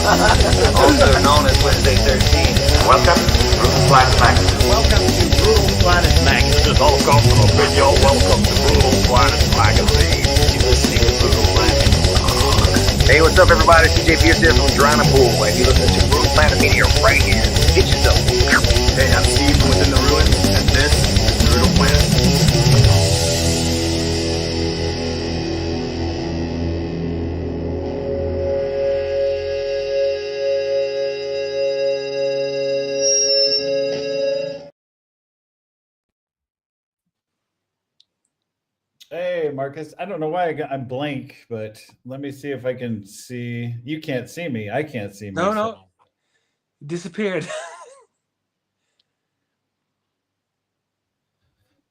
Also known as Wednesday 13. Welcome to Brutal Planet Magnus. Welcome to Brutal Planet Magnus. All come from a video. Welcome to Brutal Planet Magazine. You're listening to Brutal Planet. Hey, what's up, everybody? CJ Pierce here from Toronto Pool. And you're listening to Brutal Planet Media right here. Get yourself. Hey, I'm Steve from Within the Ruins, and this is Brutal Planet. Hey, Marcus. I don't know why I'm blank, but let me see if I can see. You can't see me. I can't see No, myself. disappeared.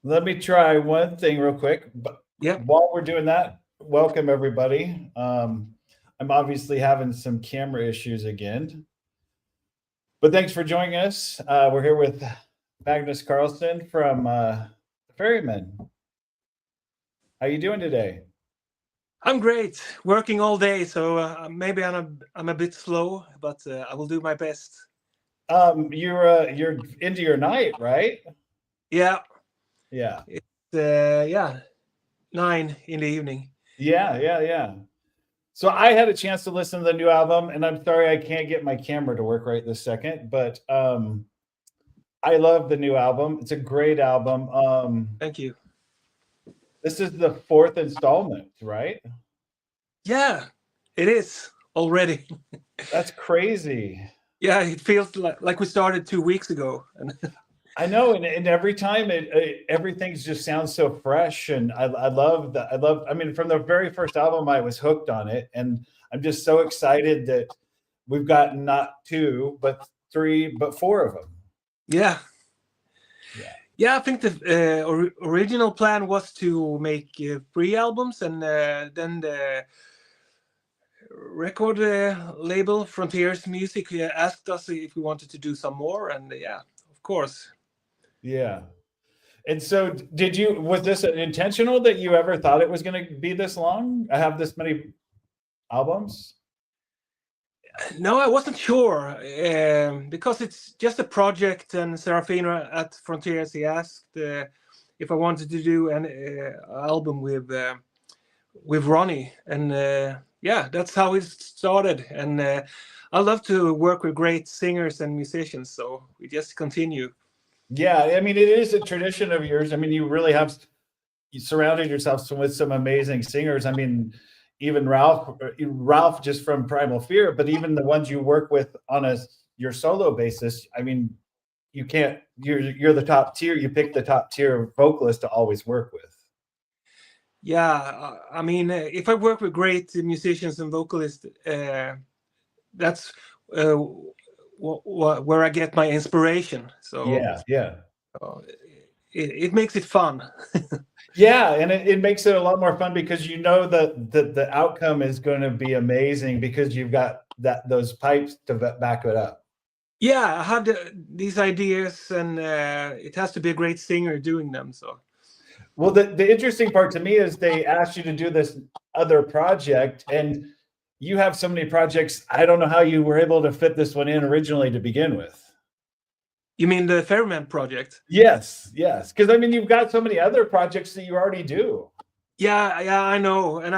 Let me try one thing real quick. But Yep. while we're doing that, welcome everybody. I'm obviously having some camera issues again, but thanks for joining us. We're here with Magnus Karlsson from the Ferryman. How you doing today? I'm great. Working all day, so maybe I'm a bit slow, but I will do my best. You're into your night, right? Yeah. Yeah. It's 9 in the evening. Yeah. So I had a chance to listen to the new album, and I'm sorry I can't get my camera to work right this second, but I love the new album. It's a great album. Thank you. This is the 4th installment, right? Yeah, it is already. That's crazy. Yeah, it feels like we started 2 weeks ago. I know, and every time everything just sounds so fresh, and I love that. I mean, from the very first album, I was hooked on it, and I'm just so excited that we've got not 2, but 3, but 4 of them. Yeah. I think the original plan was to make 3 albums, and then the record label Frontiers Music asked us if we wanted to do some more, and of course. Yeah. And so was this intentional that you ever thought it was going to be this long? I have this many albums? No, I wasn't sure because it's just a project, and Serafina at Frontiers, he asked if I wanted to do an album with Ronnie, and that's how it started. And I love to work with great singers and musicians, so we just continue. Yeah, I mean, it is a tradition of yours. I mean, you surrounded yourself with some amazing singers. I mean, even Ralph just from Primal Fear, but even the ones you work with on your solo basis. I mean, you're the top tier. You pick the top tier vocalist to always work with. Yeah, I mean, if I work with great musicians and vocalists, that's where I get my inspiration. So yeah. It makes it fun. Yeah, and it makes it a lot more fun because you know that the outcome is going to be amazing because you've got those pipes to back it up. Yeah, I have these ideas, and it has to be a great singer doing them. So, well, the interesting part to me is they asked you to do this other project, and you have so many projects. I don't know how you were able to fit this one in originally to begin with. You mean the Ferryman project? Yes. Because I mean, you've got so many other projects that you already do. Yeah, I know. And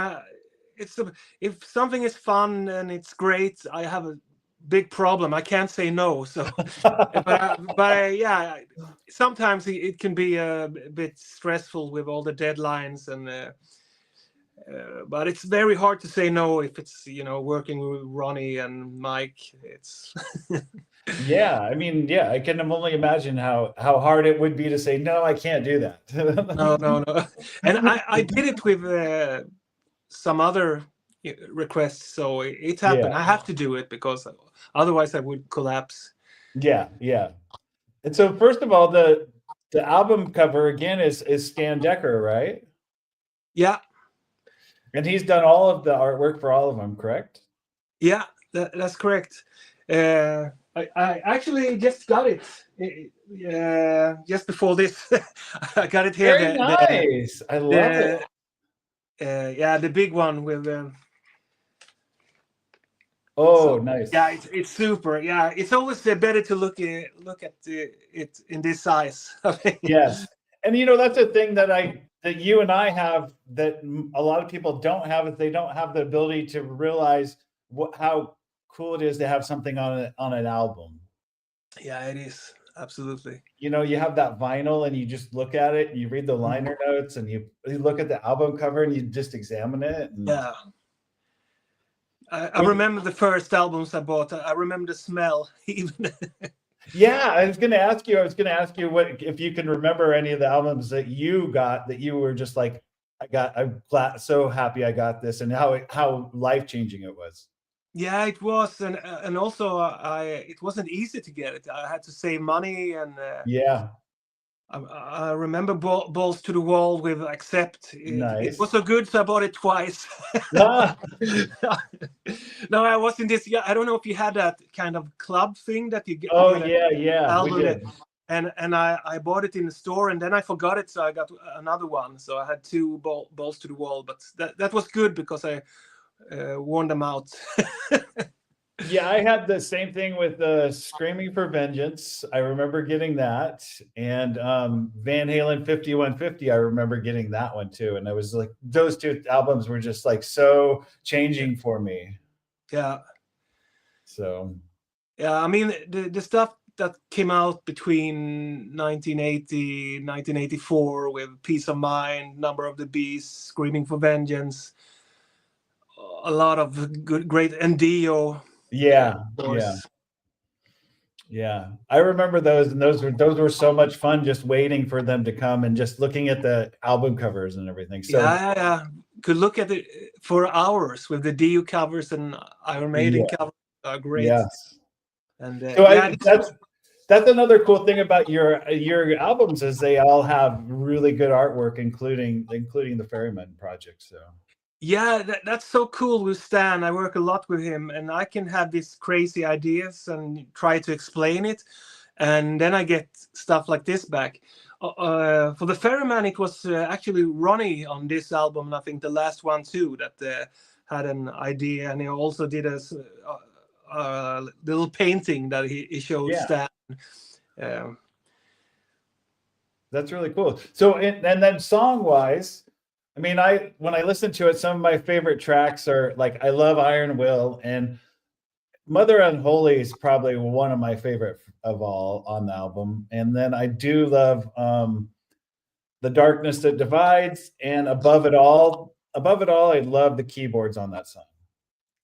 if something is fun and it's great, I have a big problem. I can't say no. So, but sometimes it can be a bit stressful with all the deadlines, and but it's very hard to say no if it's working with Ronnie and Mike. It's. Yeah, I mean, I can only imagine how hard it would be to say no. I can't do that. No. And I did it with some other requests, so it happened. I have to do it because otherwise I would collapse. Yeah. And so, first of all, the album cover again is Stan Decker, right? Yeah. And he's done all of the artwork for all of them, correct? Yeah, that's correct. I actually just got it just before this. I got it here. Very nice. I love it. The big one with. Oh, So nice. yeah, it's super. Yeah, it's always better to look at it in this size. Yes. And that's a thing that you and I have that a lot of people don't have, is they don't have the ability to realize how cool it is to have something on an album. Yeah, it is absolutely. You have that vinyl and you just look at it and you read the liner notes and you look at the album cover and you just examine it. And Yeah. I remember the first albums I bought. I remember the smell even. Yeah, I was going to ask you what, if you can remember any of the albums that you got that you were just like, I'm glad, so happy I got this, and how life-changing it was. Yeah, it was, and also it wasn't easy to get it. I had to save money, and Yeah, I remember Balls to the Wall with Accept. It nice. was so good, so I bought it twice. Ah, No, I was in this. Yeah, I don't know if you had that kind of club thing that you get. oh get yeah, we album did. and I bought it in the store, and then I forgot it, so I got another one. So I had two Balls to the Wall, but that was good because I worn them out. Yeah, I had the same thing with Screaming for Vengeance. I remember getting that, and Van Halen 5150. I remember getting that one too, and I was like, those two albums were just like so changing for me. Yeah. So Yeah, I mean the stuff that came out between 1980 1984 with Peace of Mind, Number of the Beast, Screaming for Vengeance, a lot of great, and Dio. yeah, Of course. yeah. I remember those, and those were so much fun, just waiting for them to come and just looking at the album covers and everything. So Yeah. Could look at it for hours with the Dio covers and Iron Maiden covers. Are great. yes. And So that's another cool thing about your albums, is they all have really good artwork, including the Ferryman project. So yeah, that's so cool with Stan. I work a lot with him, and I can have these crazy ideas and try to explain it, and then I get stuff like this back. For the Ferryman, it was actually Ronnie on this album, and I think the last one too, that had an idea, and he also did a little painting that he showed Stan. that's really cool. So and then song wise, I mean, when I listen to it, some of my favorite tracks are like, I love Iron Will, and Mother Unholy is probably one of my favorite of all on the album. And then I do love The Darkness That Divides, and Above It All. Above It All, I love the keyboards on that song.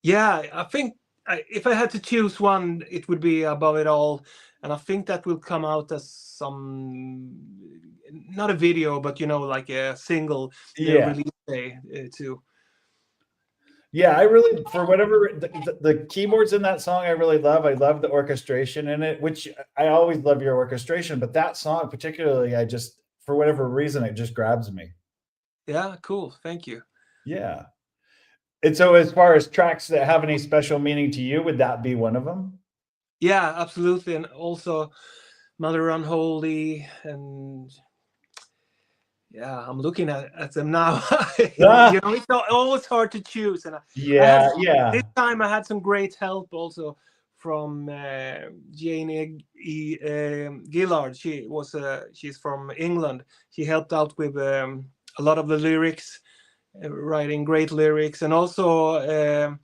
Yeah, I think if I had to choose one, it would be Above It All, and I think that will come out as not a video, but like a single release day too. Yeah, I really, for whatever the keyboards in that song, I really love. I love the orchestration in it, which I always love your orchestration, but that song particularly, I just, for whatever reason, it just grabs me. Yeah, cool. Thank you. Yeah. And so as far as tracks that have any special meaning to you, would that be one of them? Yeah, absolutely. And also Mother Unholy, and yeah, I'm looking at them now. It's always hard to choose. And this time I had some great help also from Janie Gillard. She's from England. She helped out with a lot of the lyrics, writing great lyrics, and also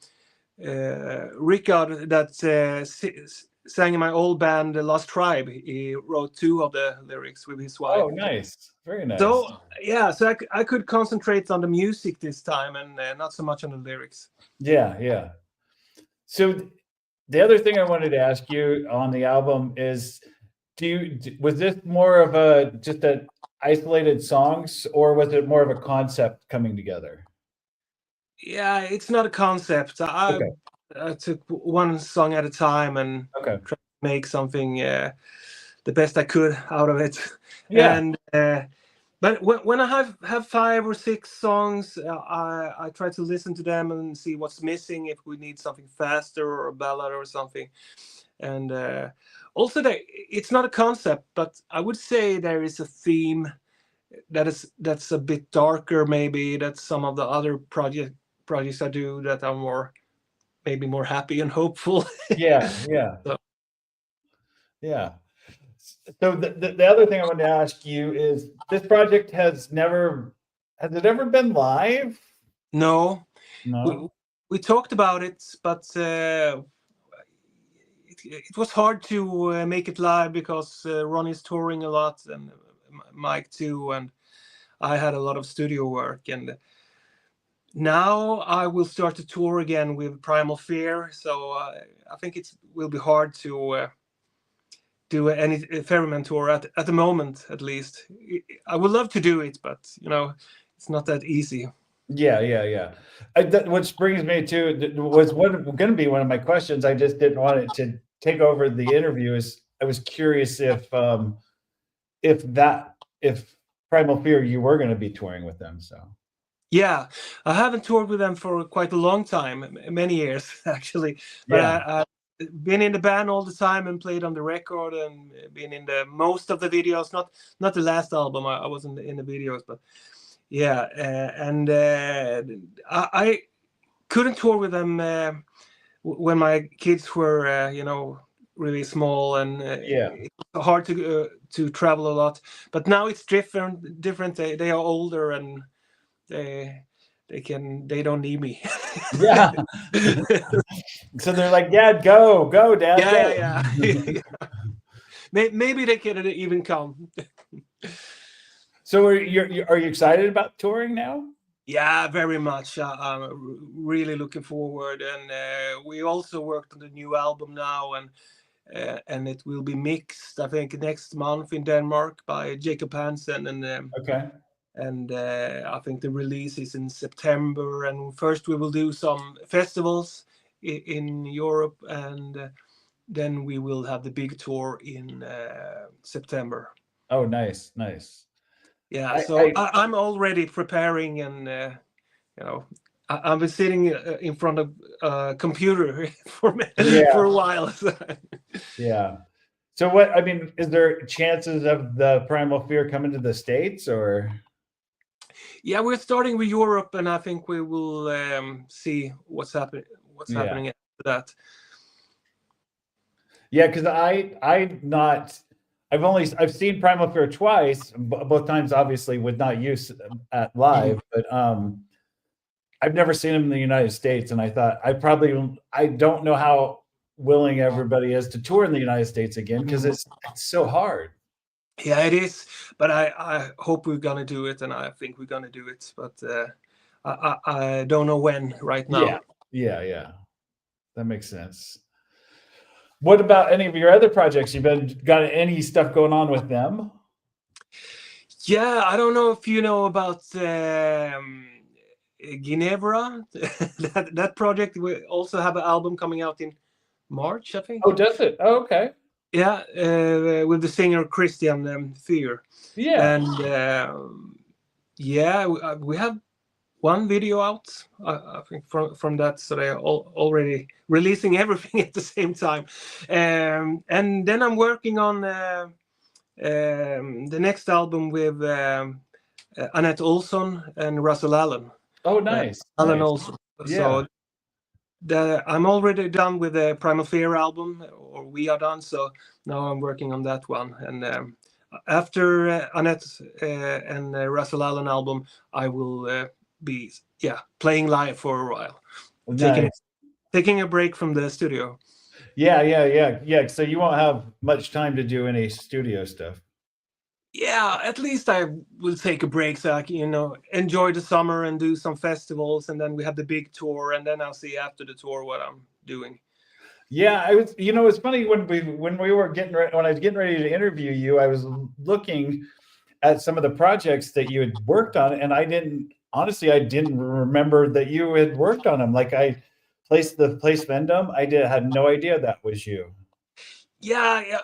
Rickard that sang in my old band, The Lost Tribe. He wrote 2 of the lyrics with his wife. Oh, nice. Very nice. So yeah, so I could concentrate on the music this time, and not so much on the lyrics. Yeah. So the other thing I wanted to ask you on the album is, was this more of just a isolated songs, or was it more of a concept coming together? Yeah, it's not a concept. I took one song at a time and tried to make something the best I could out of it. Yeah. And but when I have 5 or 6 songs, I try to listen to them and see what's missing, if we need something faster or a ballad or something. And also it's not a concept, but I would say there is a theme that's a bit darker, maybe, that some of the other projects I do that are more made me more happy and hopeful. Yeah, yeah, So- yeah. So the other thing I wanted to ask you is this project has it ever been live? No, we No. we talked about it, but it was hard to make it live because Ronnie's touring a lot and Mike too, and I had a lot of studio work. And now I will start to tour again with Primal Fear, so I think it will be hard to do any Ferryman tour at the moment, at least. I would love to do it, but it's not that easy. Yeah, yeah, yeah. Which brings me to was going to be one of my questions. I just didn't want it to take over the interview. Is I was curious if Primal Fear you were going to be touring with them. So Yeah, I haven't toured with them for quite a long time, many years actually. But yeah, I've been in the band all the time and played on the record and been in the most of the videos. Not the last album. I wasn't in the videos, but yeah. And I couldn't tour with them when my kids were, really small, and yeah, it's hard to travel a lot. But now it's different. They are older and they don't need me. yeah. So they're like, Dad, go, Dad, go. Yeah. Maybe they can even come. So are you excited about touring now? Yeah, very much. I'm really looking forward, and we also worked on the new album now, and it will be mixed, I think, next month in Denmark by Jacob Hansen, Okay. and I think the release is in September. And first we will do some festivals in Europe, and then we will have the big tour in September. Oh, nice. Yeah, so I'm already preparing, and I've been sitting in front of a computer for a while. Yeah. So what, I mean, is there chances of the Primal Fear coming to the States or? Yeah, we're starting with Europe, and I think we will see what's happening after that. Yeah, because I've seen Primal Fear twice, both times obviously with not use at live, but I've never seen them in the United States, and I thought I don't know how willing everybody is to tour in the United States again because it's so hard. Yeah, it is, but I hope we're gonna do it, and I think we're gonna do it, but I don't know when right now. Yeah. That makes sense. What about any of your other projects? Got any stuff going on with them? Yeah, I don't know if you know about Ginevra. that project. We also have an album coming out in March, I think. Oh, does it? Oh, okay. Yeah, with the singer Christian Fear. Yeah. And we have one video out, I think, from that, so they are already releasing everything at the same time. And then I'm working on the next album with Annette Olson and Russell Allen. Oh, nice. Alan Olson. Yeah. So I'm already done with the Primal Fear album, or we are done. So now I'm working on that one. And after Annette and Russell Allen album, I will be playing live for a while. Nice. Taking a break from the studio. Yeah. So you won't have much time to do any studio stuff. Yeah, at least I will take a break so I can, enjoy the summer and do some festivals, and then we have the big tour, and then I'll see after the tour what I'm doing. Yeah, I was. It's funny when we were when I was getting ready to interview you, I was looking at some of the projects that you had worked on, and I didn't remember that you had worked on them. Like Place Vendom, had no idea that was you. Yeah,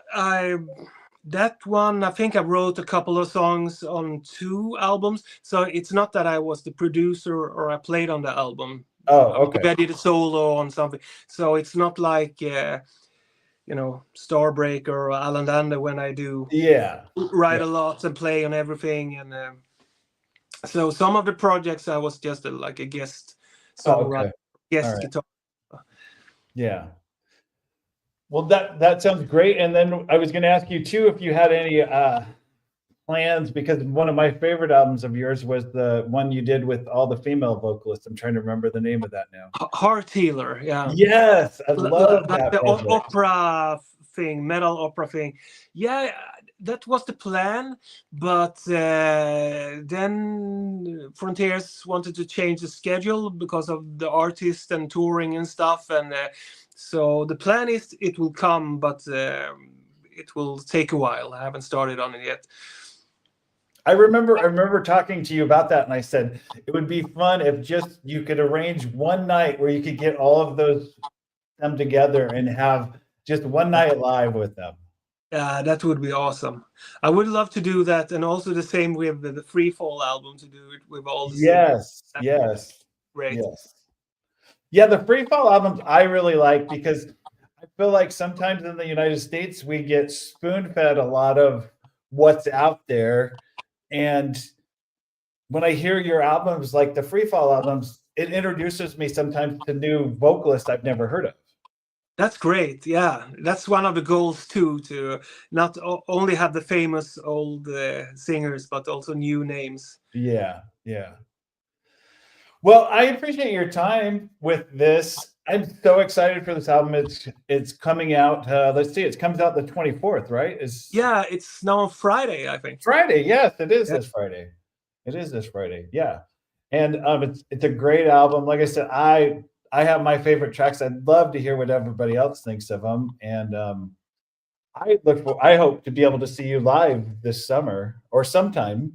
that one, I think I wrote a couple of songs on 2 albums. So it's not that I was the producer or I played on the album. Oh, okay. I did a solo on something. So it's not like, Starbreaker or Alan Dander when I do write a lot and play on everything. And so some of the projects I was just like a guest songwriter, guest guitar. Yeah. Well, that sounds great. And then I was going to ask you too if you had any plans, because one of my favorite albums of yours was the one you did with all the female vocalists. I'm trying to remember the name of that now. Heart Healer, yeah. Yes, I love Like that the project. opera thing, metal opera thing. Yeah, that was the plan, but then Frontiers wanted to change the schedule because of the artist and touring and stuff, and so the plan is it will come, but it will take a while. I haven't started on it yet. I remember talking to you about that, and I said it would be fun if just you could arrange one night where you could get all of them together and have just one night live with them. Yeah, that would be awesome. I would love to do that, and also the same with the Free Fall album, to do it with all the singers. Yes. Great. Yes. Yeah, the Free Fall albums I really like, because I feel like sometimes in the United States we get spoon-fed a lot of what's out there. And when I hear your albums, like the Free Fall albums, it introduces me sometimes to new vocalists I've never heard of. That's great. Yeah, that's one of the goals too, to not only have the famous old singers, but also new names. Yeah. Well, I appreciate your time with this. I'm so excited for this album. It's coming out. Let's see, it comes out the 24th, right? Yeah, it's now on Friday, I think. Friday. Yes, it is this Friday. It is this Friday. Yeah, and it's a great album. Like I said, I have my favorite tracks. I'd love to hear what everybody else thinks of them, and I hope to be able to see you live this summer or sometime.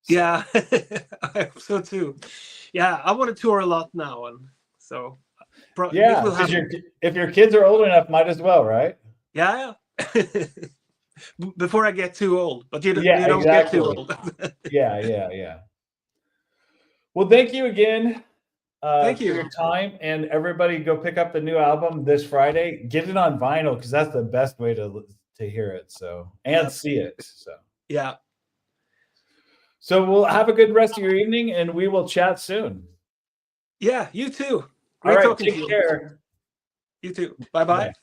Yeah, I hope so too. Yeah, I want to tour a lot now, and so yeah, because if your kids are old enough, might as well, right? Yeah. Before I get too old, but you don't exactly. get too old. Yeah. Well, thank you again. Thank you for your time, and everybody go pick up the new album this Friday. Get it on vinyl, because that's the best way to hear it. So and see it. So yeah. So we'll have a good rest of your evening, and we will chat soon. Yeah, you too. Great talking to you. Take care. You too. Bye-bye.